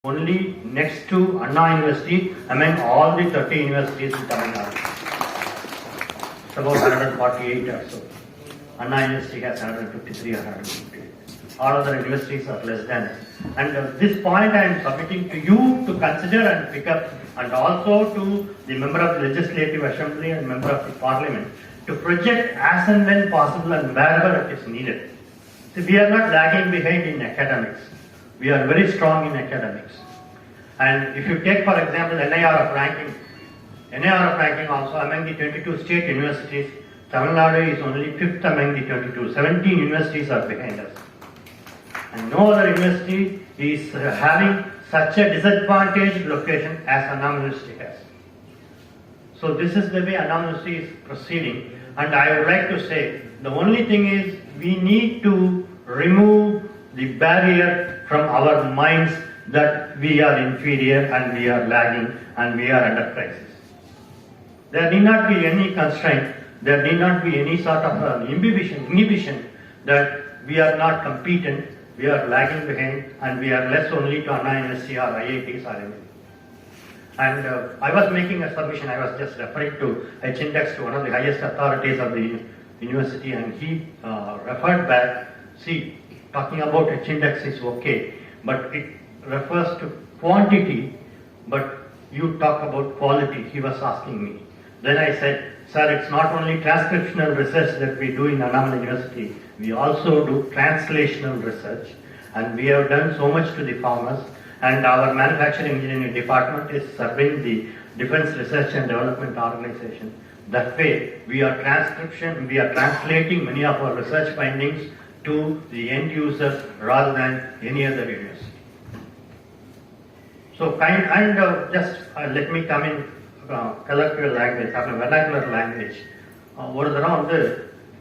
only next to Anna University among all the 30 universities in Tamil Nadu. It's about 148 or so. Anna University has 153 or 150. All other universities are less than. And this point I am submitting to you to consider and pick up, and also to the member of the Legislative Assembly and member of the Parliament to project as and when possible and wherever it is needed. See, we are not lagging behind in academics. We are very strong in academics. And if you take, for example, NIRF ranking also among the 22 state universities, Tamil Nadu is only 5th among the 22. 17 universities are behind us. And no other university is having such a disadvantaged location as Anna University has. So this is the way Anna University is proceeding. And I would like to say, the only thing is we need to remove the barrier from our minds that we are inferior and we are lagging and we are under crisis. There need not be any constraint, there need not be any sort of inhibition that we are not competent, we are lagging behind and we are less only to Anna University or IITs or anything. And I was making a submission, I was just referring to H-index to one of the highest authorities of the university, and he referred back, see, talking about H-index is okay, but it refers to quantity, but you talk about quality, he was asking me. Then I said, sir, it's not only transcriptional research that we do in Annamalai University, we also do translational research, and we have done so much to the farmers, and our manufacturing engineering department is serving the Defense Research and Development Organization. That way, we are translating many of our research findings to the end users rather than any other university. So just let me come in colloquial language, vernacular language. ஒரு தரம் வந்து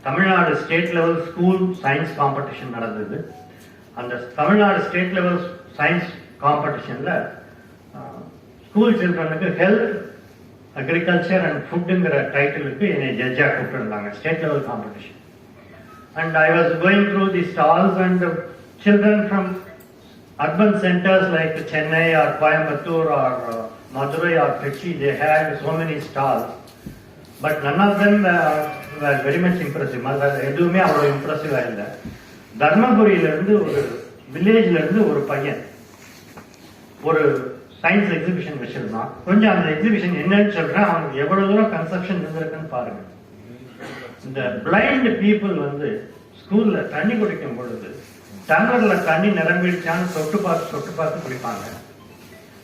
Tamil Nadu state level school science competition நடந்தது. அந்த Tamil Nadu state level science காம்படிஷனில் school சில்ட்ரனுக்கு health agriculture and ஃபுட்டுங்கிற டைட்டிலுக்கு என்னை ஜட்ஜாக கூப்பிட்டுருந்தாங்க, state level competition. And I was going through the stalls, and children from urban centers like Chennai or Coimbatore or Madurai or Trichy, they had so many stalls. But none of them were very much impressive. எதுவுமே அவ்வளோ இம்ப்ரெசிவாக இல்லை. தர்மபுரியிலேருந்து ஒரு வில்லேஜ்லேருந்து ஒரு பையன் ஒரு science exhibition வச்சிருந்தான். கொஞ்சம் அந்த எக்ஸிபிஷன் என்னன்னு சொல்கிறேன், அவனுக்கு எவ்வளோ தூரம் கன்செப்ஷன் இருந்திருக்குன்னு பாருங்கள். இந்த பிளைண்ட் பீப்புள் வந்து ஸ்கூல்ல தண்ணி குடிக்கும் பொழுது டம்ளர்ல தண்ணி நிரம்பிடுச்சான்னு தொட்டு பார்த்து குடிப்பாங்க.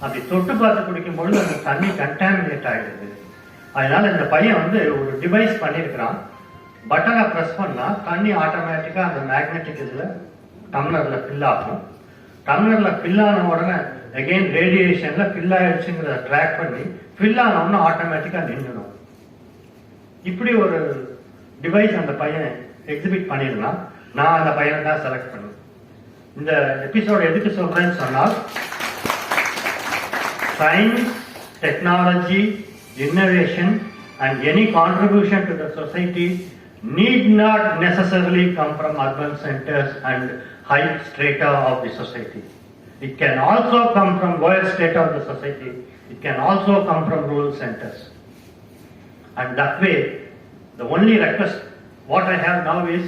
அப்படி தொட்டு பார்த்து குடிக்கும் பொழுது அந்த தண்ணி கண்டாமினேட் ஆகிடுது. அதனால இந்த பையன் வந்து ஒரு டிவைஸ் பண்ணியிருக்கிறான், பட்டனை ப்ரெஸ் பண்ணா தண்ணி ஆட்டோமேட்டிக்கா அந்த மேக்னெட்டிக் இதுல டம்ளர்ல ஃபில் ஆகும். டம்ளர்ல ஃபில் ஆன உடனே அகெயின் ரேடியேஷன்ல ஃபில் ஆயிடுச்சுங்கிறத ட்ராக் பண்ணி ஃபில் ஆனவுடனே ஆட்டோமேட்டிக்கா நின்றுடும். இப்படி ஒரு டிவைஸ் அந்த பையன் எக்ஸிபிட் பண்ணிருந்தான். நான் அந்த பையனை தான் செலக்ட் பண்ணேன். இந்த எபிசோட் எதுக்கு சொல்றேன்னு சொன்னால், science, technology, innovation and any contribution to the society need not necessarily come from urban centers and high strata of the society. It can also come from lower strata of the society. It can also come from rural centers. And that way, the only request what I have now is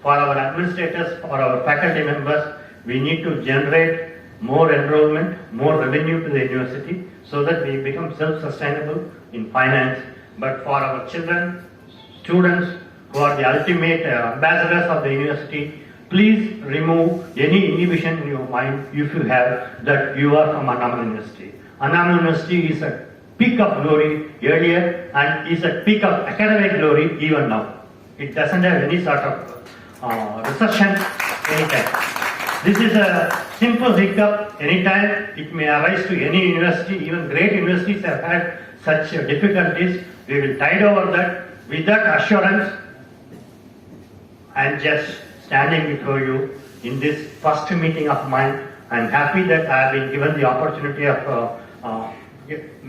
for our administrators, for our faculty members, we need to generate more enrollment, more revenue to the university so that we become self-sustainable in finance. But for our children, students who are the ultimate ambassadors of the university, please remove any inhibition in your mind if you have that you are from Annamalai University. Annamalai University is a peak of glory earlier and is a peak of academic glory even now. It doesn't have any sort of recession anytime. This is a simple hiccup anytime. It may arise to any university. Even great universities have had such difficulties. We will tide over that. With that assurance, I am just standing before you in this first meeting of mine. I am happy that I have been given the opportunity of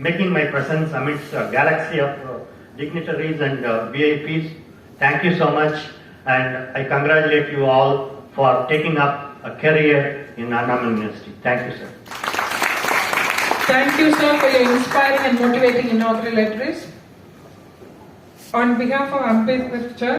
making my presence amidst a galaxy of dignitaries and VIPs. Thank you so much, and I congratulate you all for taking up a career in Annamalai University. Thank you, sir. Thank you, sir, for your inspiring and motivating inaugural address. On behalf of Ambedkar Church,